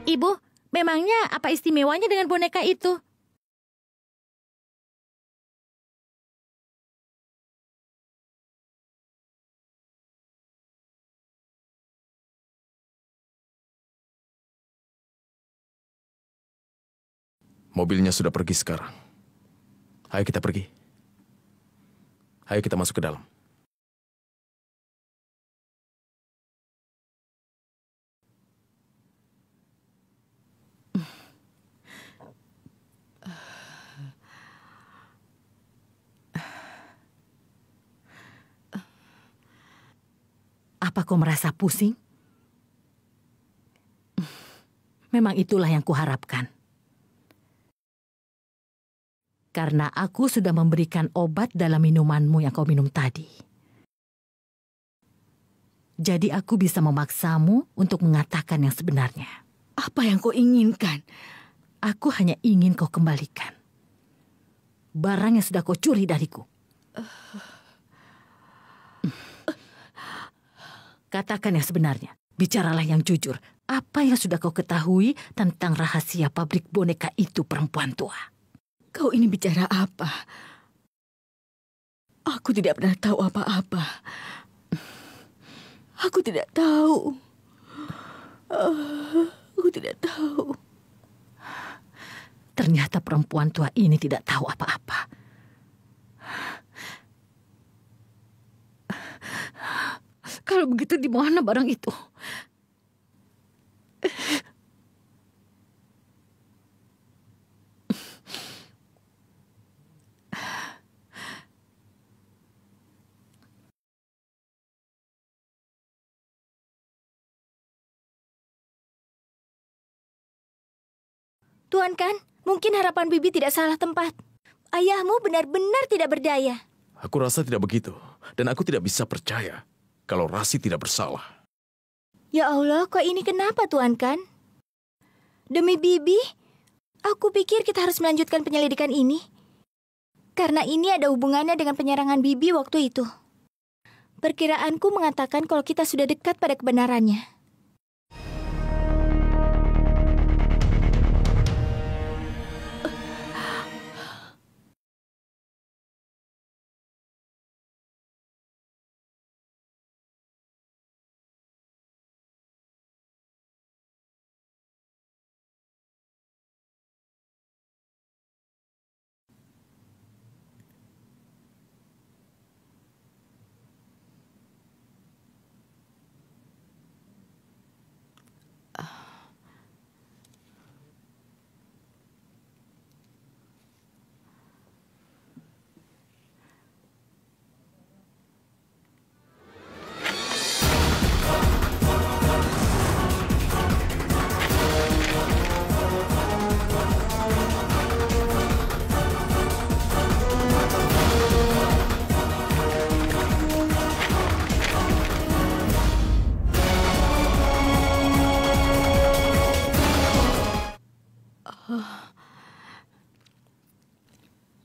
Ibu, memangnya apa istimewanya dengan boneka itu? Mobilnya sudah pergi sekarang. Ayo kita pergi. Ayo kita masuk ke dalam. Apa kau merasa pusing? Memang itulah yang kuharapkan. Karena aku sudah memberikan obat dalam minumanmu yang kau minum tadi. Jadi aku bisa memaksamu untuk mengatakan yang sebenarnya. Apa yang kau inginkan? Aku hanya ingin kau kembalikan barang yang sudah kau curi dariku. Katakan yang sebenarnya. Bicaralah yang jujur. Apa yang sudah kau ketahui tentang rahasia pabrik boneka itu, perempuan tua? Kau ini bicara apa? Aku tidak pernah tahu apa-apa. Aku tidak tahu. Aku tidak tahu. Ternyata perempuan tua ini tidak tahu apa-apa. Kalau begitu di mana barang itu? Tuan Kan, mungkin harapan Bibi tidak salah tempat. Ayahmu benar-benar tidak berdaya. Aku rasa tidak begitu. Dan aku tidak bisa percaya kalau Rasi tidak bersalah. Ya Allah, kok ini kenapa Tuan Kan? Demi Bibi, aku pikir kita harus melanjutkan penyelidikan ini. Karena ini ada hubungannya dengan penyerangan Bibi waktu itu. Perkiraanku mengatakan kalau kita sudah dekat pada kebenarannya.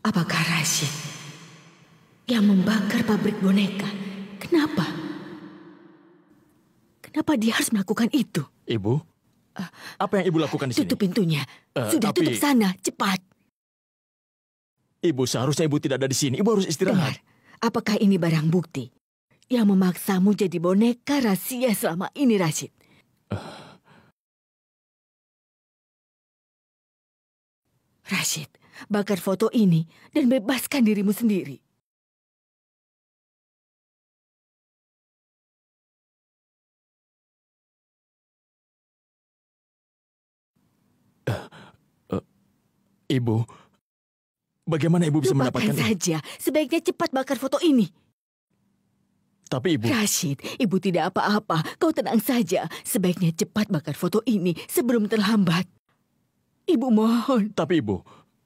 Apakah Rashid yang membakar pabrik boneka? Kenapa? Kenapa dia harus melakukan itu? Ibu, apa yang Ibu lakukan di sini? Tutup pintunya. Sudah tapi... tutup sana, cepat. Ibu, seharusnya Ibu tidak ada di sini. Ibu harus istirahat. Dengar, apakah ini barang bukti yang memaksamu jadi boneka rahasia selama ini, Rashid? Rashid, bakar foto ini dan bebaskan dirimu sendiri. Ibu, bagaimana Ibu bisa mendapatkan Lupakan saja, sebaiknya cepat bakar foto ini. Tapi Ibu... Rashid, Ibu tidak apa-apa. Kau tenang saja. Sebaiknya cepat bakar foto ini sebelum terlambat. Ibu mohon. Tapi Ibu...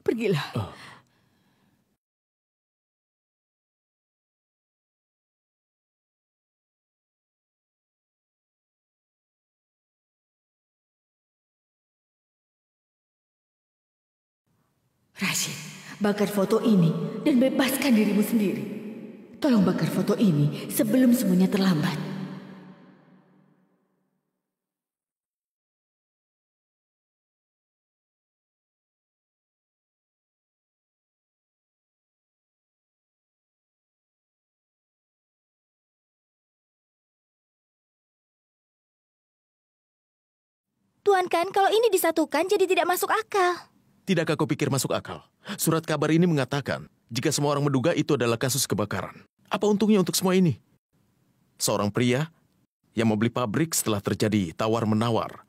Pergilah. Rashid, bakar foto ini dan bebaskan dirimu sendiri. Tolong bakar foto ini sebelum semuanya terlambat. Tuan Kan, kalau ini disatukan jadi tidak masuk akal. Tidakkah kau pikir masuk akal? Surat kabar ini mengatakan, jika semua orang menduga itu adalah kasus kebakaran. Apa untungnya untuk semua ini? Seorang pria yang membeli pabrik setelah terjadi tawar-menawar.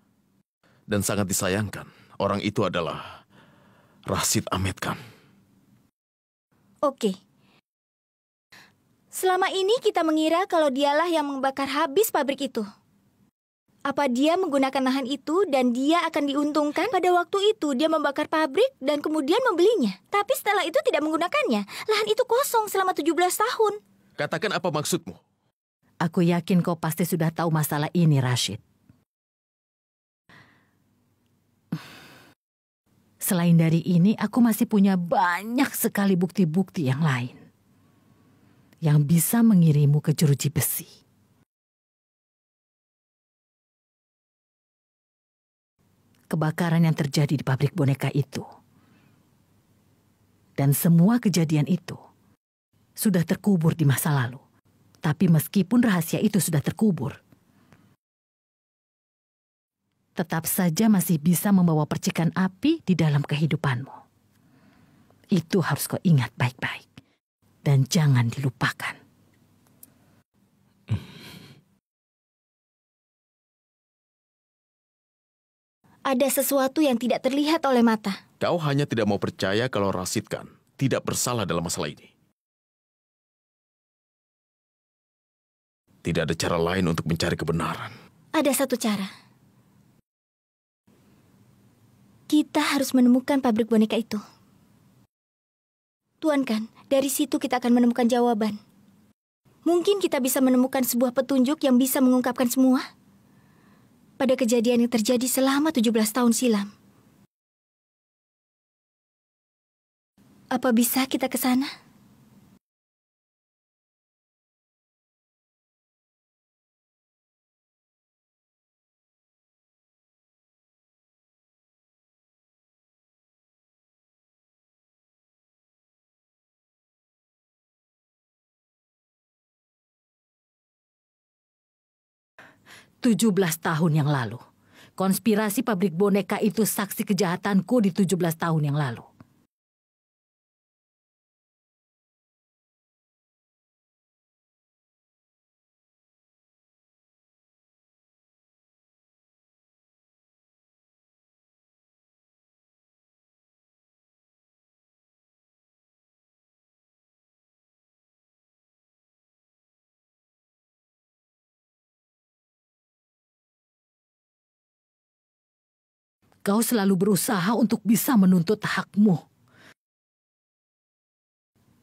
Dan sangat disayangkan, orang itu adalah Rashid Ahmed Khan. Oke. Selama ini kita mengira kalau dialah yang membakar habis pabrik itu. Apa dia menggunakan lahan itu dan dia akan diuntungkan? Pada waktu itu dia membakar pabrik dan kemudian membelinya. Tapi setelah itu tidak menggunakannya. Lahan itu kosong selama 17 tahun. Katakan apa maksudmu? Aku yakin kau pasti sudah tahu masalah ini, Rashid. Selain dari ini, aku masih punya banyak sekali bukti-bukti yang lain. Yang bisa mengirimu ke jeruji besi. Kebakaran yang terjadi di pabrik boneka itu. Dan semua kejadian itu sudah terkubur di masa lalu. Tapi meskipun rahasia itu sudah terkubur, tetap saja masih bisa membawa percikan api di dalam kehidupanmu. Itu harus kau ingat baik-baik. Dan jangan dilupakan. Ada sesuatu yang tidak terlihat oleh mata. Kau hanya tidak mau percaya kalau Rashid Khan tidak bersalah dalam masalah ini. Tidak ada cara lain untuk mencari kebenaran. Ada satu cara. Kita harus menemukan pabrik boneka itu. Tuan Kan, dari situ kita akan menemukan jawaban. Mungkin kita bisa menemukan sebuah petunjuk yang bisa mengungkapkan semua. Pada kejadian yang terjadi selama 17 tahun silam. Apa bisa kita ke sana? Tujuh 17 tahun yang lalu. Konspirasi pabrik boneka itu saksi kejahatanku di 17 tahun yang lalu. Kau selalu berusaha untuk bisa menuntut hakmu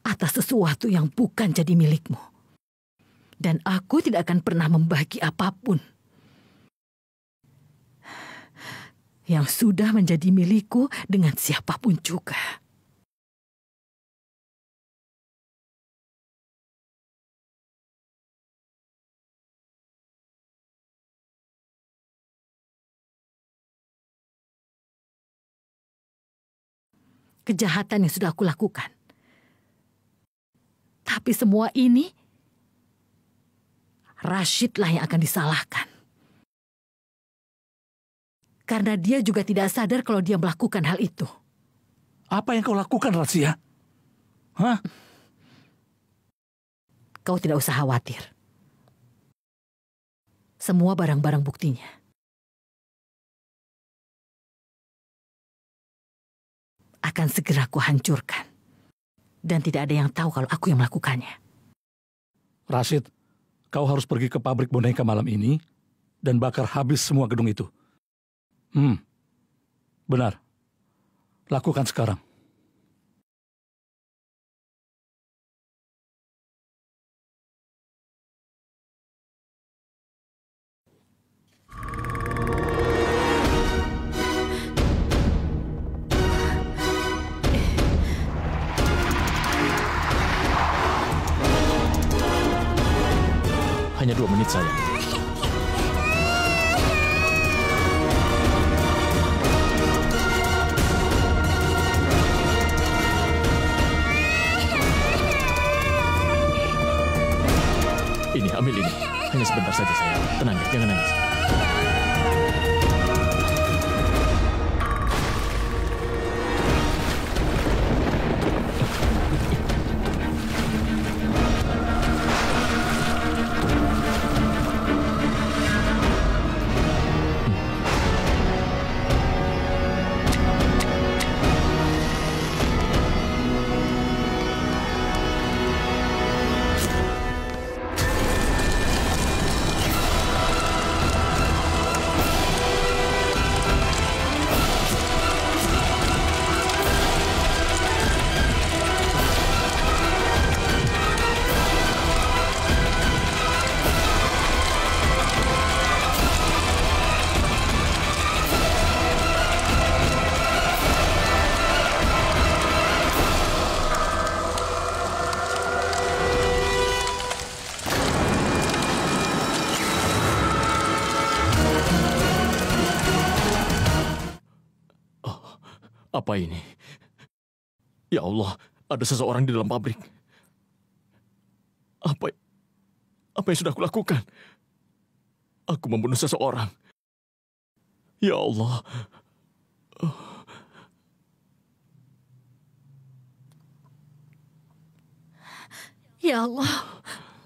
atas sesuatu yang bukan jadi milikmu. Dan aku tidak akan pernah membagi apapun yang sudah menjadi milikku dengan siapapun juga. Kejahatan yang sudah aku lakukan. Tapi semua ini, Rashidlah yang akan disalahkan. Karena dia juga tidak sadar kalau dia melakukan hal itu. Apa yang kau lakukan, Razia? Hah? Kau tidak usah khawatir. Semua barang-barang buktinya akan segera kuhancurkan. Dan tidak ada yang tahu kalau aku yang melakukannya. Rashid, kau harus pergi ke pabrik boneka malam ini dan bakar habis semua gedung itu. Benar. Lakukan sekarang. Hanya 2 menit, sayang. Ini, ambil ini. Hanya sebentar saja, sayang. Tenang ya, jangan nangis. Apa ini? Ya Allah, ada seseorang di dalam pabrik. Apa yang sudah aku lakukan? Aku membunuh seseorang. Ya Allah. Ya Allah,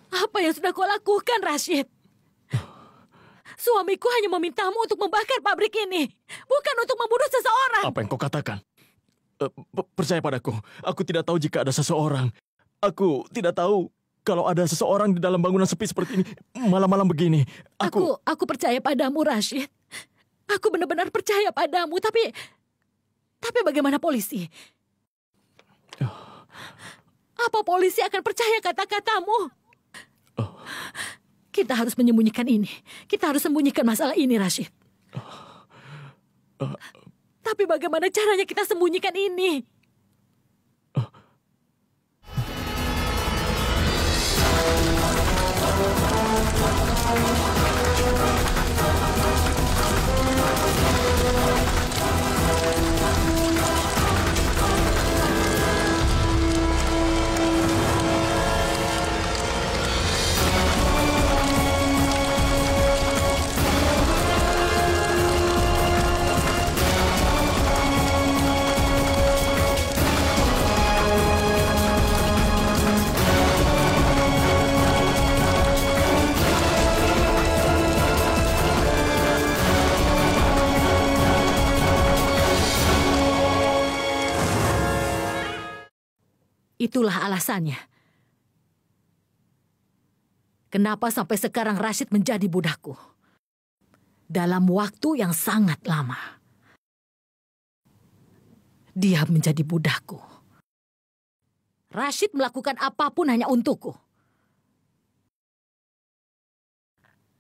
apa yang sudah kau lakukan, Rashid? Suamiku hanya memintamu untuk membakar pabrik ini, bukan untuk membunuh seseorang. Apa yang kau katakan? Percaya padaku, aku tidak tahu jika ada seseorang. Aku tidak tahu kalau ada seseorang di dalam bangunan sepi seperti ini, malam-malam begini. Aku percaya padamu, Rashid. Aku benar-benar percaya padamu, tapi bagaimana polisi? Apa polisi akan percaya kata-katamu? Kita harus menyembunyikan ini. Kita harus sembunyikan masalah ini, Rashid. Tapi bagaimana caranya kita sembunyikan ini? Itulah alasannya. Kenapa sampai sekarang Rashid menjadi budakku? Dalam waktu yang sangat lama. Dia menjadi budakku. Rashid melakukan apapun hanya untukku.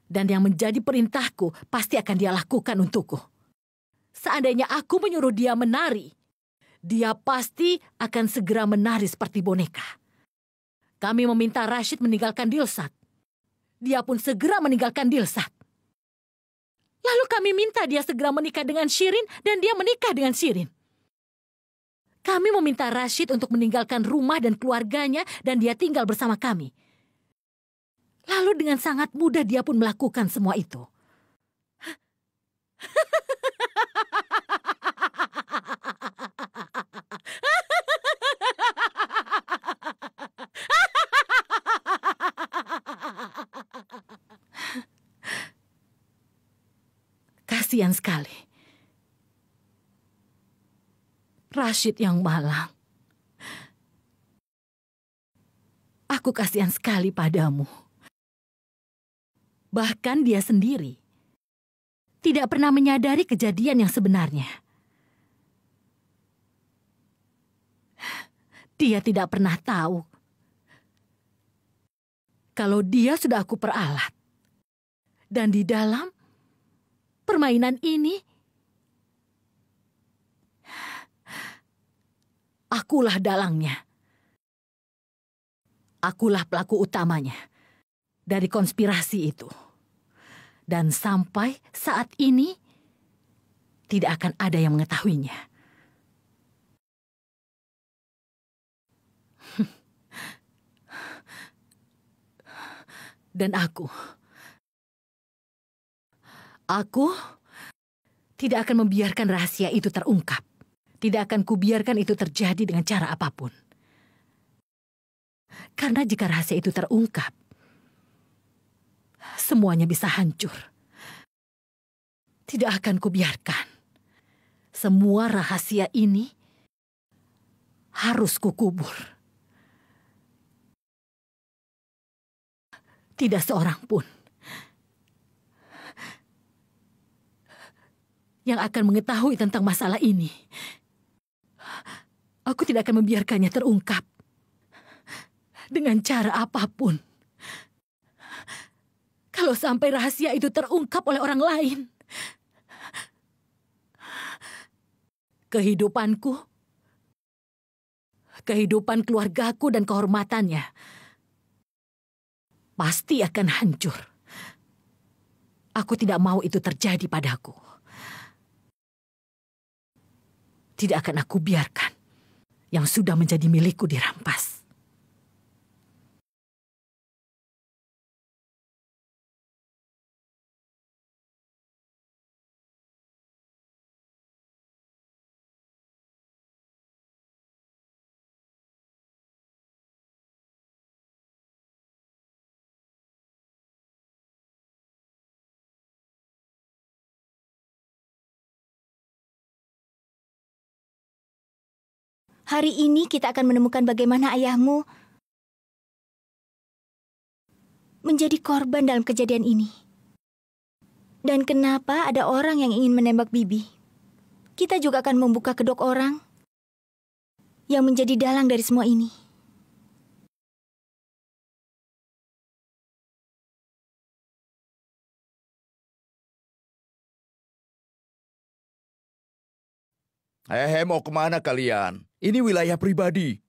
Dan yang menjadi perintahku pasti akan dia lakukan untukku. Seandainya aku menyuruh dia menari, dia pasti akan segera menari seperti boneka. Kami meminta Rashid meninggalkan Dilsat. Dia pun segera meninggalkan Dilsat. Lalu kami minta dia segera menikah dengan Shirin dan dia menikah dengan Shirin. Kami meminta Rashid untuk meninggalkan rumah dan keluarganya dan dia tinggal bersama kami. Lalu dengan sangat mudah dia pun melakukan semua itu. Kasihan sekali. Rashid yang malang. Aku kasihan sekali padamu. Bahkan dia sendiri tidak pernah menyadari kejadian yang sebenarnya. Dia tidak pernah tahu kalau dia sudah aku peralat. Dan di dalam permainan ini, akulah dalangnya. Akulah pelaku utamanya. dari konspirasi itu. Dan sampai saat ini, tidak akan ada yang mengetahuinya. Dan aku tidak akan membiarkan rahasia itu terungkap. Tidak akan kubiarkan itu terjadi dengan cara apapun. Karena jika rahasia itu terungkap, semuanya bisa hancur. Tidak akan kubiarkan. Semua rahasia ini harus kukubur. Tidak seorang pun yang akan mengetahui tentang masalah ini. Aku tidak akan membiarkannya terungkap dengan cara apapun. Kalau sampai rahasia itu terungkap oleh orang lain, kehidupan keluargaku dan kehormatannya pasti akan hancur. Aku tidak mau itu terjadi padaku. Tidak akan aku biarkan yang sudah menjadi milikku dirampas. Hari ini kita akan menemukan bagaimana ayahmu menjadi korban dalam kejadian ini. Dan kenapa ada orang yang ingin menembak Bibi. Kita juga akan membuka kedok orang yang menjadi dalang dari semua ini. Mau kemana kalian? Ini wilayah pribadi.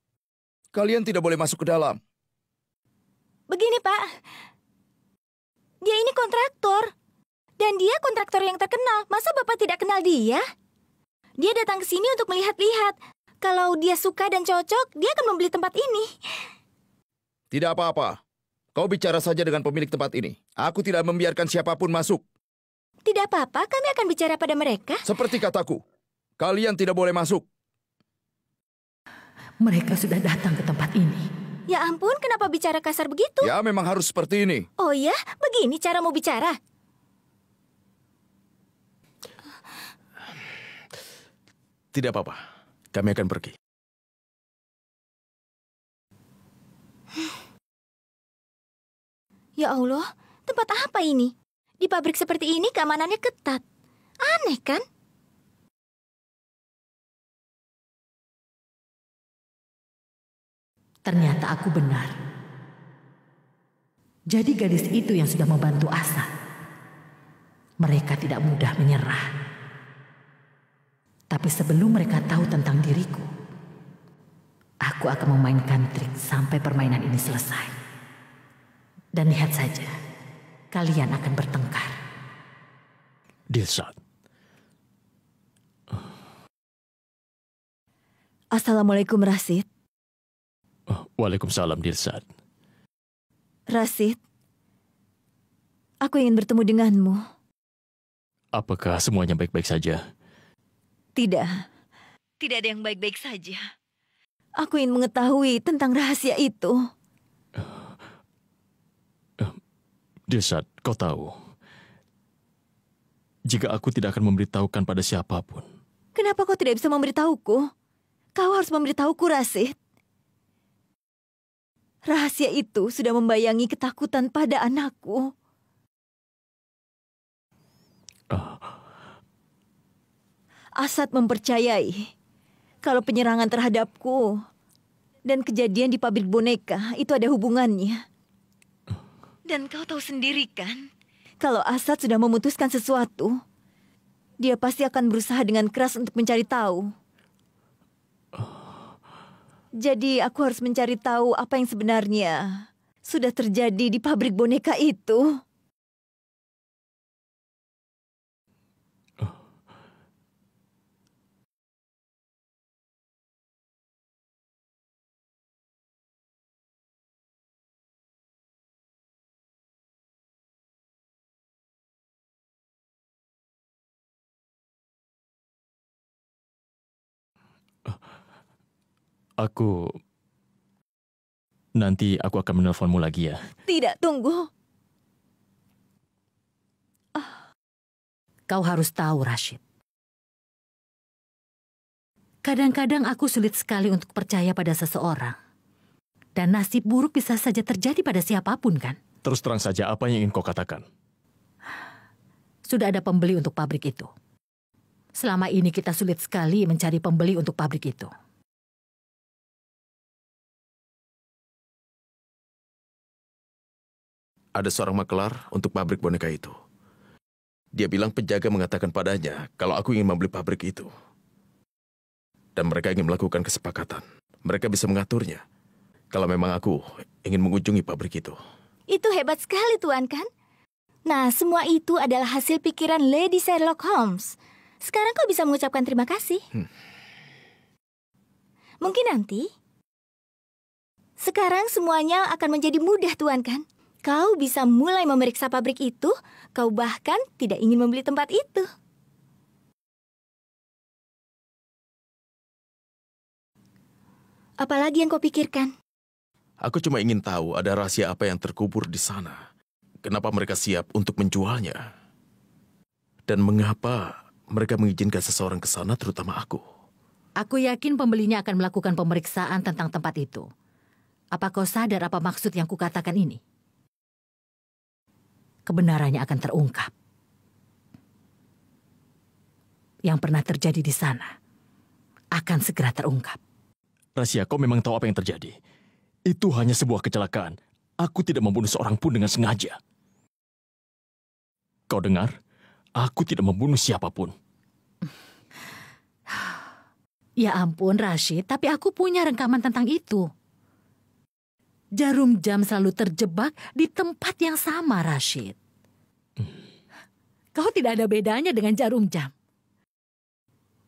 Kalian tidak boleh masuk ke dalam. Begini, Pak. Dia ini kontraktor. Dan dia kontraktor yang terkenal. Masa Bapak tidak kenal dia? Dia datang ke sini untuk melihat-lihat. Kalau dia suka dan cocok, dia akan membeli tempat ini. Tidak apa-apa. Kau bicara saja dengan pemilik tempat ini. Aku tidak membiarkan siapapun masuk. Tidak apa-apa, kami akan bicara pada mereka. Seperti kataku, kalian tidak boleh masuk. Mereka sudah datang ke tempat ini. Ya ampun, kenapa bicara kasar begitu? Ya, memang harus seperti ini. Oh ya, begini cara mau bicara. Tidak apa-apa. Kami akan pergi. Ya Allah, tempat apa ini? Di pabrik seperti ini keamanannya ketat. Aneh kan? Ternyata aku benar. Jadi gadis itu yang sudah membantu Asad. Mereka tidak mudah menyerah. Tapi sebelum mereka tahu tentang diriku, aku akan memainkan trik sampai permainan ini selesai. Dan lihat saja, kalian akan bertengkar. Dilshad. Assalamualaikum, Rashid. Waalaikumsalam, Dilshad. Rashid, aku ingin bertemu denganmu. Apakah semuanya baik-baik saja? Tidak ada yang baik-baik saja. Aku ingin mengetahui tentang rahasia itu. Dilshad, kau tahu, jika aku tidak akan memberitahukan pada siapapun. Kenapa kau tidak bisa memberitahuku? Kau harus memberitahuku, Rashid. Rahasia itu sudah membayangi ketakutan pada anakku. Asad mempercayai kalau penyerangan terhadapku dan kejadian di pabrik boneka itu ada hubungannya. Dan kau tahu sendiri kan, kalau Asad sudah memutuskan sesuatu, dia pasti akan berusaha dengan keras untuk mencari tahu. Jadi aku harus mencari tahu apa yang sebenarnya sudah terjadi di pabrik boneka itu. Nanti aku akan menelponmu lagi ya. Tidak, tunggu. Kau harus tahu, Rashid. Kadang-kadang aku sulit sekali untuk percaya pada seseorang. Dan nasib buruk bisa saja terjadi pada siapapun, kan? Terus terang saja, apa yang ingin kau katakan? Sudah ada pembeli untuk pabrik itu. Selama ini kita sulit sekali mencari pembeli untuk pabrik itu. Ada seorang makelar untuk pabrik boneka itu. Dia bilang penjaga mengatakan padanya kalau aku ingin membeli pabrik itu. Dan mereka ingin melakukan kesepakatan. Mereka bisa mengaturnya. Kalau memang aku ingin mengunjungi pabrik itu. Itu hebat sekali, Tuan, kan? Nah, semua itu adalah hasil pikiran Lady Sherlock Holmes. Sekarang kau bisa mengucapkan terima kasih. Mungkin nanti. Sekarang semuanya akan menjadi mudah, Tuan, kan? Kau bisa mulai memeriksa pabrik itu, kau bahkan tidak ingin membeli tempat itu. Apalagi yang kau pikirkan? Aku cuma ingin tahu ada rahasia apa yang terkubur di sana. Kenapa mereka siap untuk menjualnya? Dan mengapa mereka mengizinkan seseorang ke sana, terutama aku? Aku yakin pembelinya akan melakukan pemeriksaan tentang tempat itu. Apa kau sadar apa maksud yang kukatakan ini? Kebenarannya akan terungkap. Yang pernah terjadi di sana akan segera terungkap. Rahasia, kau memang tahu apa yang terjadi. Itu hanya sebuah kecelakaan. Aku tidak membunuh seorang pun dengan sengaja. Kau dengar? Aku tidak membunuh siapapun. Ya ampun, Rashid, tapi aku punya rekaman tentang itu. Jarum jam selalu terjebak di tempat yang sama, Rashid. Kau tidak ada bedanya dengan jarum jam.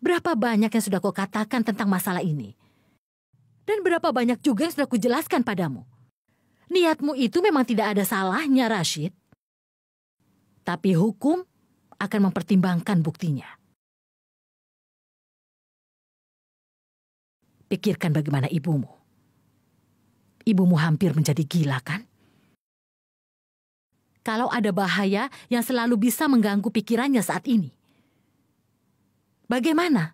Berapa banyak yang sudah kau katakan tentang masalah ini? Dan berapa banyak juga yang sudah kujelaskan padamu? Niatmu itu memang tidak ada salahnya, Rashid. Tapi hukum akan mempertimbangkan buktinya. Pikirkan bagaimana ibumu. Ibumu hampir menjadi gila, kan? Kalau ada bahaya yang selalu bisa mengganggu pikirannya saat ini. Bagaimana?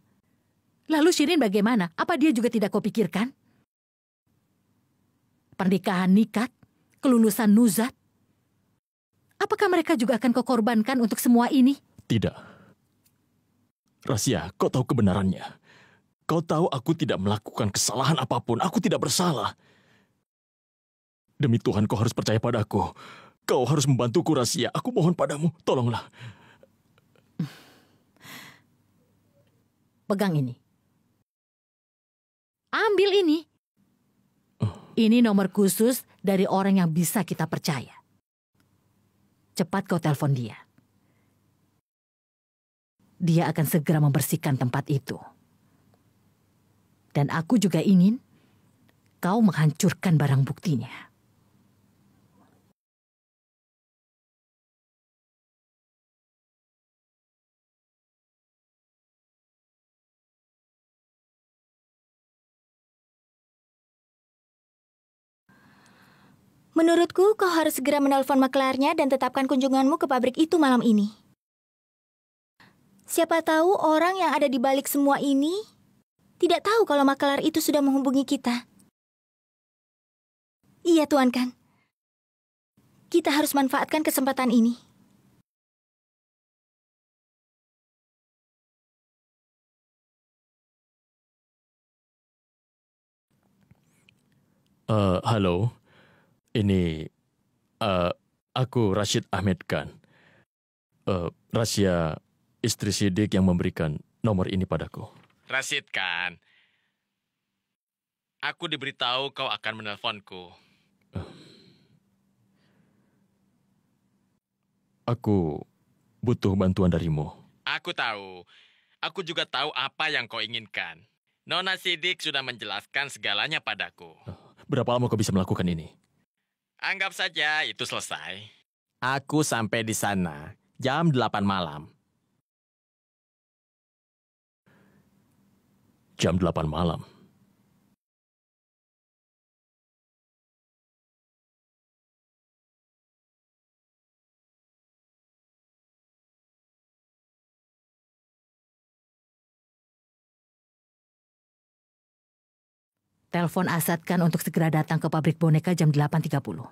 Lalu Shirin bagaimana? Apa dia juga tidak kau pikirkan? Pernikahan Nikat, kelulusan Nuzat. Apakah mereka juga akan kau korbankan untuk semua ini? Tidak. Rahasia, kau tahu kebenarannya. Kau tahu aku tidak melakukan kesalahan apapun. Aku tidak bersalah. Demi Tuhan, kau harus percaya padaku. Kau harus membantuku, Rahasia. Aku mohon padamu, tolonglah. Pegang ini. Ambil ini. Ini nomor khusus dari orang yang bisa kita percaya. Cepat kau telepon dia. Dia akan segera membersihkan tempat itu. Dan aku juga ingin kau menghancurkan barang buktinya. Menurutku, kau harus segera menelpon maklarnya dan tetapkan kunjunganmu ke pabrik itu malam ini. Siapa tahu orang yang ada di balik semua ini tidak tahu kalau maklar itu sudah menghubungi kita. Iya, Tuan, kan? Kita harus manfaatkan kesempatan ini. Halo. Ini, aku Rashid Ahmed Khan. Rahasia, istri Siddiq yang memberikan nomor ini padaku. Rashid kan? Aku diberitahu kau akan menelponku. Aku butuh bantuan darimu. Aku tahu. Aku juga tahu apa yang kau inginkan. Nona Sidik sudah menjelaskan segalanya padaku. Berapa lama kau bisa melakukan ini? Anggap saja itu selesai. Aku sampai di sana jam 8 malam. Jam 8 malam. Telepon Asad kan untuk segera datang ke pabrik boneka jam 8.30.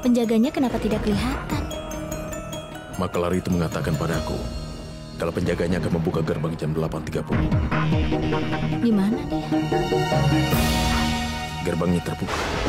Penjaganya kenapa tidak kelihatan? Makelar itu mengatakan padaku kalau penjaganya akan membuka gerbang jam 8.30. Di mana dia? Gerbangnya terbuka.